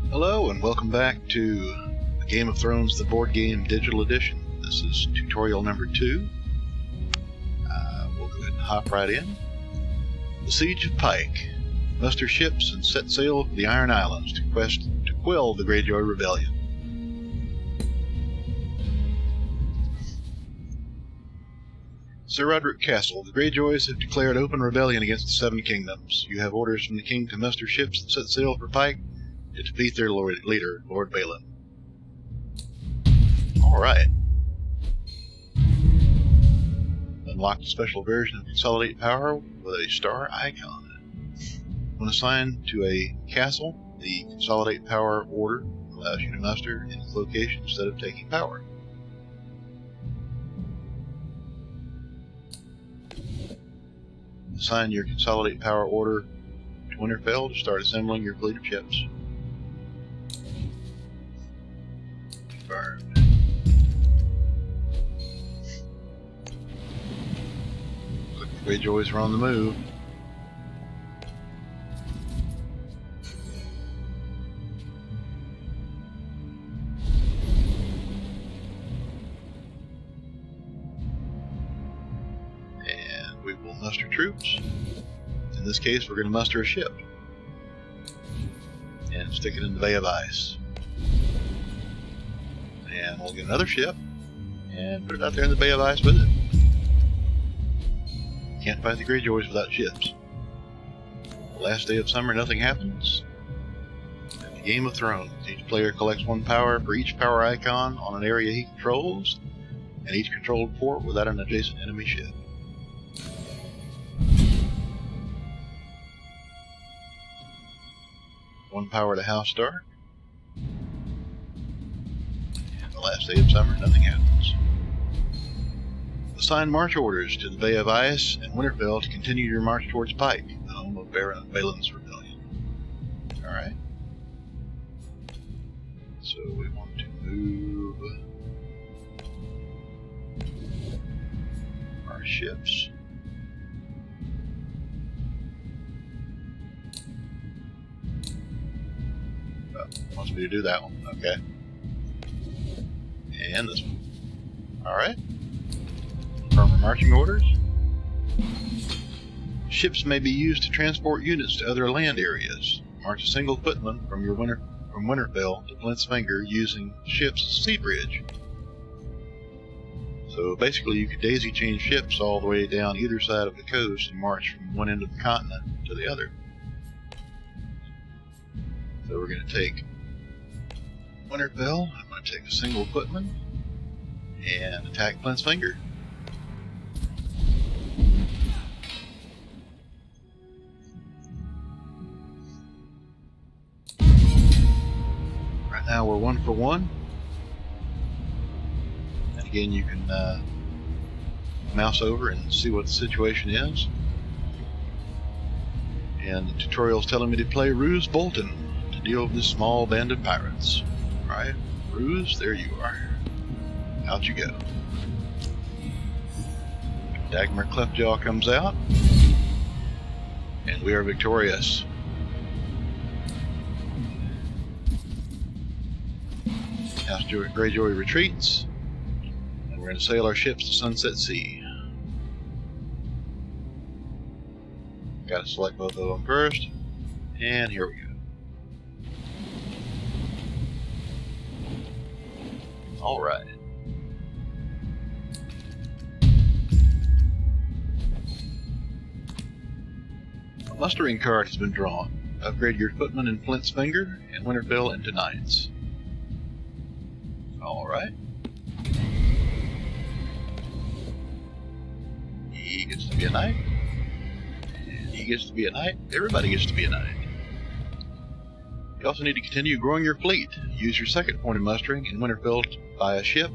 Hello and welcome back to Game of Thrones, the board game digital edition. This is tutorial number 2. We'll go ahead and hop right in. The Siege of Pike. Muster ships and set sail for the Iron Islands to quell the Greyjoy Rebellion. Sir Roderick Castle. The Greyjoys have declared open rebellion against the Seven Kingdoms. You have orders from the king to muster ships and set sail for Pike to defeat their leader, Lord Balon. Alright. Unlock the special version of Consolidate Power with a star icon. When assigned to a castle, the Consolidate Power order allows you to muster in its location instead of taking power. Assign your Consolidate Power order to Winterfell to start assembling your fleet of ships. Confirmed. Looks like the Greyjoys are on the move. And we will muster troops. In this case, we're going to muster a ship. And stick it in the Bay of Ice. And we'll get another ship and put it out there in the Bay of Ice with it. Can't fight the Greyjoys without ships. The last day of summer, nothing happens. In the Game of Thrones, each player collects 1 power for each power icon on an area he controls, and each controlled port without an adjacent enemy ship. One power to House Stark. The last day of summer, nothing happens. Assign march orders to the Bay of Ice and Winterfell to continue your march towards Pike, the home of Balon's rebellion. Alright. So we want to move our ships. Oh, wants me to do that one. Okay. And this one. Alright. Confirm our marching orders. Ships may be used to transport units to other land areas. March a single footman from Winterfell to Flint's Finger using ships as a sea bridge. So basically you could daisy chain ships all the way down either side of the coast and march from one end of the continent to the other. So we're going to take Winterfell. I'm going to take a single footman and attack Flint's Finger. Right now we're 1 for 1. And again, you can mouse over and see what the situation is. And the tutorial is telling me to play Roose Bolton to deal with this small band of pirates. Right, Roose, there you are. Out you go. Dagmar Cleftjaw comes out, and we are victorious. House Greyjoy retreats, and we're going to sail our ships to Sunset Sea. Got to select both of them first, and here we go. Alright. A mustering card has been drawn. Upgrade your footman in Flint's Finger and Winterfell into knights. Alright. He gets to be a knight. And he gets to be a knight. Everybody gets to be a knight. You also need to continue growing your fleet. Use your second point of mustering in Winterfell to buy a ship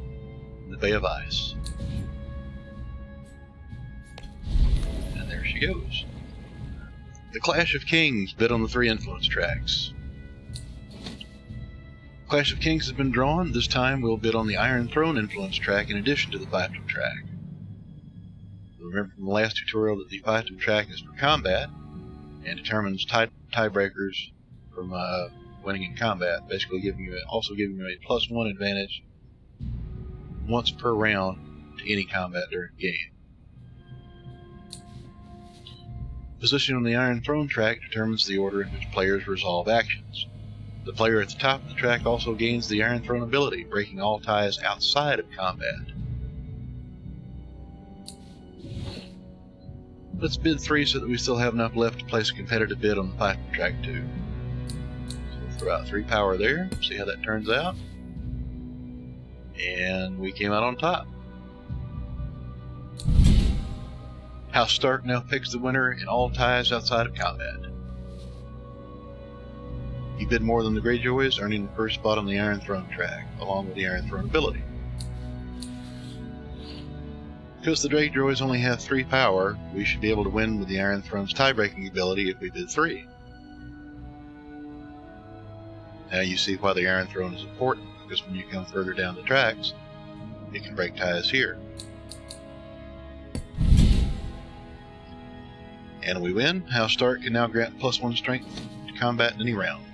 in the Bay of Ice. And there she goes. The Clash of Kings bid on the 3 influence tracks. Clash of Kings has been drawn. This time we'll bid on the Iron Throne influence track in addition to the Fiefdom track. Remember from the last tutorial that the Fiefdom track is for combat and determines tiebreakers from winning in combat, basically also giving you a +1 advantage once per round to any combat during the game. Position on the Iron Throne track determines the order in which players resolve actions. The player at the top of the track also gains the Iron Throne ability, breaking all ties outside of combat. Let's bid 3 so that we still have enough left to place a competitive bid on the Python track 2. So we'll throw out 3 power there, see how that turns out. And we came out on top. House Stark now picks the winner in all ties outside of combat. You bid more than the Greyjoys, earning the first spot on the Iron Throne track, along with the Iron Throne ability. Because the Greyjoys only have 3 power, we should be able to win with the Iron Throne's tie-breaking ability if we bid 3. Now you see why the Iron Throne is important, because when you come further down the tracks, it can break ties here. And we win. House Stark can now grant +1 strength to combat in any round.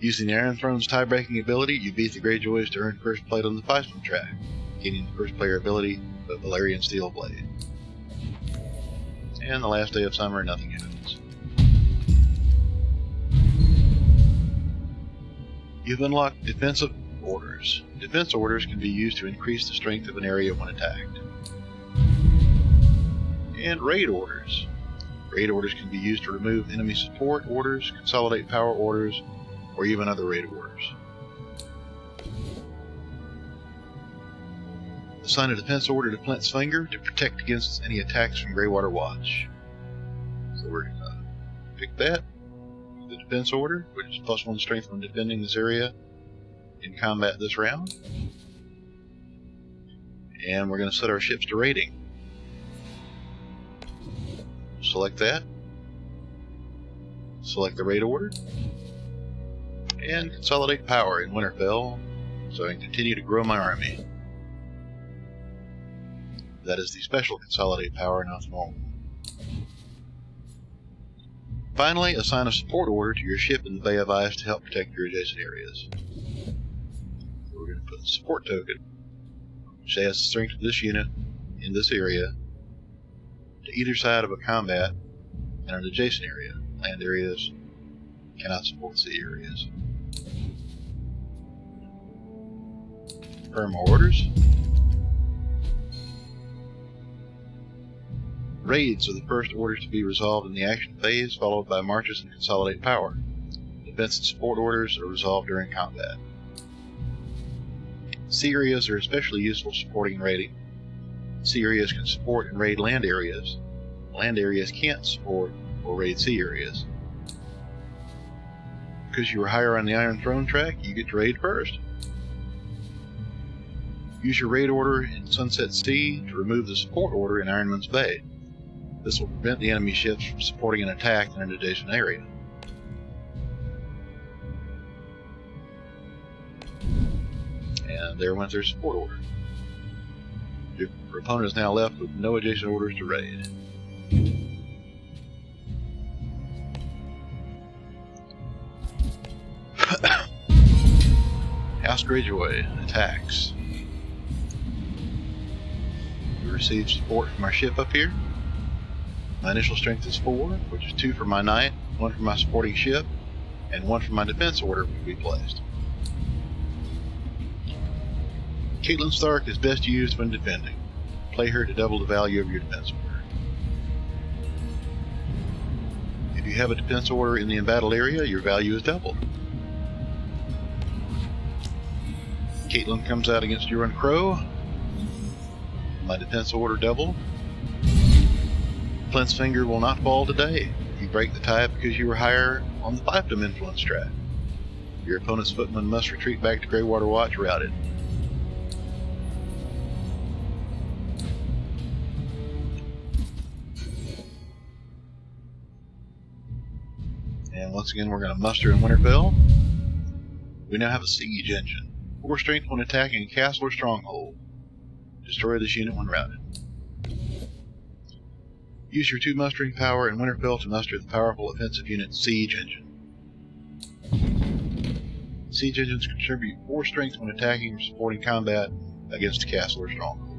Using the Iron Throne's tie-breaking ability, you beat the Greyjoys to earn first plate on the Python track, gaining the first player ability of Valerian Steel Blade. And the last day of summer, nothing happens. You've unlocked defensive orders. Defense orders can be used to increase the strength of an area when attacked. And raid orders. Raid orders can be used to remove enemy support orders, consolidate power orders, or even other raid orders. Assign a defense order to Flint's Finger to protect against any attacks from Greywater Watch. So we're going to pick that, the defense order, which is +1 strength when defending this area in combat this round. And we're going to set our ships to raiding. Select that. Select the raid order. And consolidate power in Winterfell so I can continue to grow my army. That is the special consolidate power, not the normal. Finally, assign a support order to your ship in the Bay of Ice to help protect your adjacent areas. So we're going to put the support token, which adds the strength of this unit in this area to either side of a combat and an adjacent area. Land areas cannot support sea areas. Confirm our orders. Raids are the first orders to be resolved in the action phase, followed by marches and consolidate power. Defense and support orders are resolved during combat. Sea areas are especially useful supporting raiding. Sea areas can support and raid land areas. Land areas can't support or raid sea areas. Because you were higher on the Iron Throne track, you get to raid first. Use your raid order in Sunset Sea to remove the support order in Ironman's Bay. This will prevent the enemy ships from supporting an attack in an adjacent area. And there went their support order. Your opponent is now left with no adjacent orders to raid. House Greyjoy attacks. We received support from our ship up here. My initial strength is 4, which is 2 for my knight, 1 for my supporting ship, and 1 for my defense order will be placed. Catelyn Stark is best used when defending. Play her to double the value of your defense order. If you have a defense order in the embattled area, your value is doubled. Catelyn comes out against Euron Crow. My defense order doubled. Flint's Finger will not fall today. You break the tie because you were higher on the Fiefdom influence track. Your opponent's footmen must retreat back to Greywater Watch routed. And once again, we're going to muster in Winterfell. We now have a siege engine. 4 strength when attacking a castle or stronghold. Destroy this unit when routed. Use your 2 mustering power in Winterfell to muster the powerful offensive unit Siege Engine. Siege engines contribute 4 strength when attacking or supporting combat against a castle or stronghold.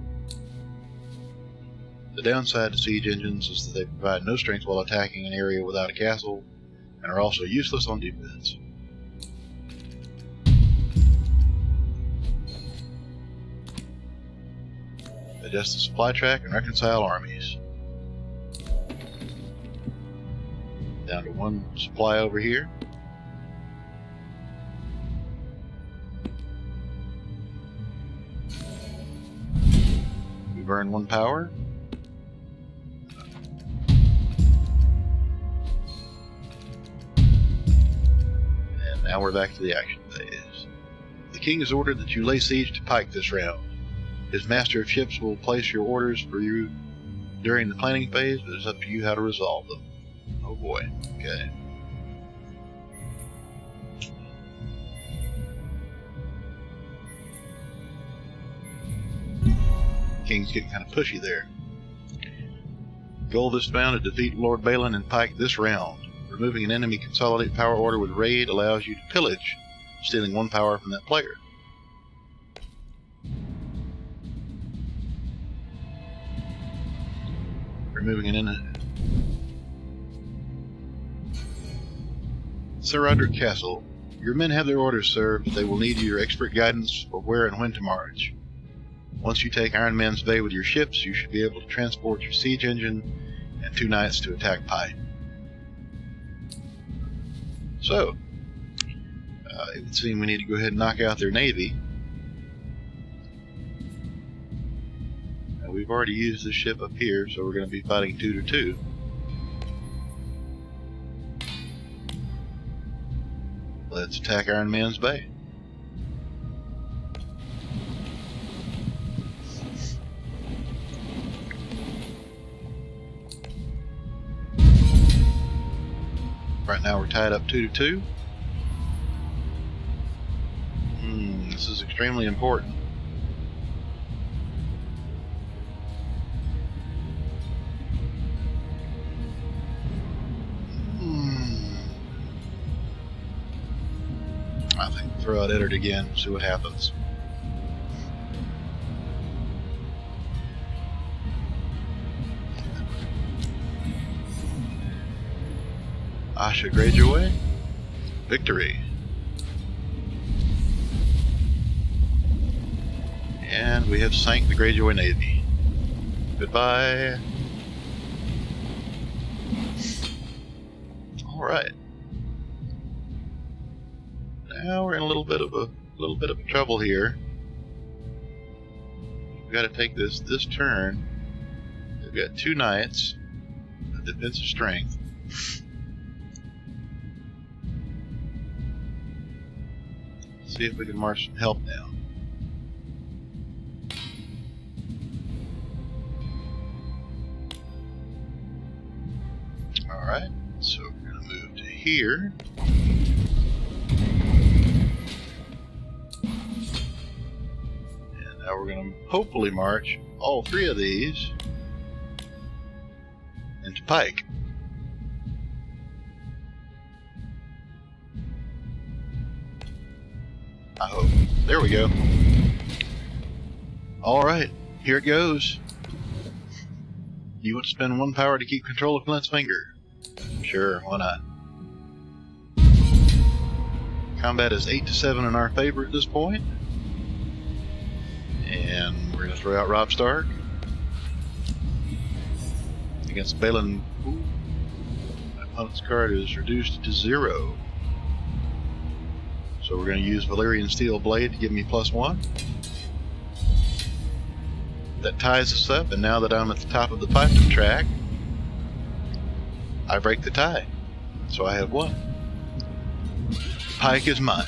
The downside to siege engines is that they provide no strength while attacking an area without a castle, and are also useless on defense. Adjust the supply track and reconcile armies. Down to 1 supply over here. We burn 1 power. And now we're back to the action phase. The king has ordered that you lay siege to Pike this round. His master of ships will place your orders for you during the planning phase, but it's up to you how to resolve them. Oh boy. Okay. King's getting kind of pushy there. Goal this round to defeat Lord Balin and Pike this round. Removing an enemy consolidated power order with raid allows you to pillage, stealing 1 power from that player. Removing an enemy. Sir Roderick Castle. Your men have their orders, sir, but they will need your expert guidance for where and when to march. Once you take Iron Man's Bay with your ships, you should be able to transport your siege engine and 2 knights to attack Pike. So, it would seem we need to go ahead and knock out their navy. We've already used this ship up here, so we're going to be fighting 2 to 2. Let's attack Iron Man's Bay. Right now we're tied up 2 to 2. This is extremely important. I think we'll throw out Eddard again, see what happens. Asha Greyjoy. Victory. And we have sank the Greyjoy Navy. Goodbye. Alright. Now we're in a little bit of trouble here. We've got to take this turn. We've got 2 knights, a defensive strength. See if we can march some help down. Alright, so we're going to move to here. And now we're going to hopefully march all 3 of these into Pike. I hope. There we go. Alright, here it goes. You want to spend 1 power to keep control of Flint's Finger? Sure, why not? Combat is 8 to 7 in our favor at this point. And we're going to throw out Robb Stark. Against Balin. Ooh. My opponent's card is reduced to 0. So we're going to use Valerian Steel Blade to give me +1. That ties us up, and now that I'm at the top of the fighting track, I break the tie. So I have 1. Pike is mine.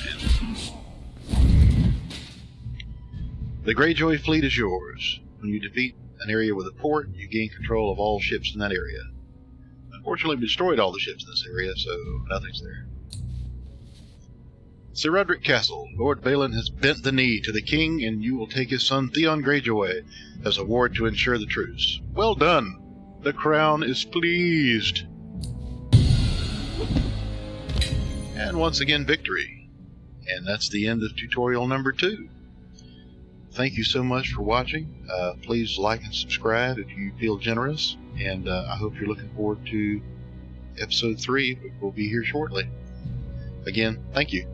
The Greyjoy fleet is yours. When you defeat an area with a port, you gain control of all ships in that area. Unfortunately, we destroyed all the ships in this area, so nothing's there. Sir Roderick Castle, Lord Balin has bent the knee to the king, and you will take his son Theon Greyjoy as a ward to ensure the truce. Well done! The crown is pleased. And once again, victory. And that's the end of tutorial number 2. Thank you so much for watching. Please like and subscribe if you feel generous, and I hope you're looking forward to episode 3, which will be here shortly. Again, thank you.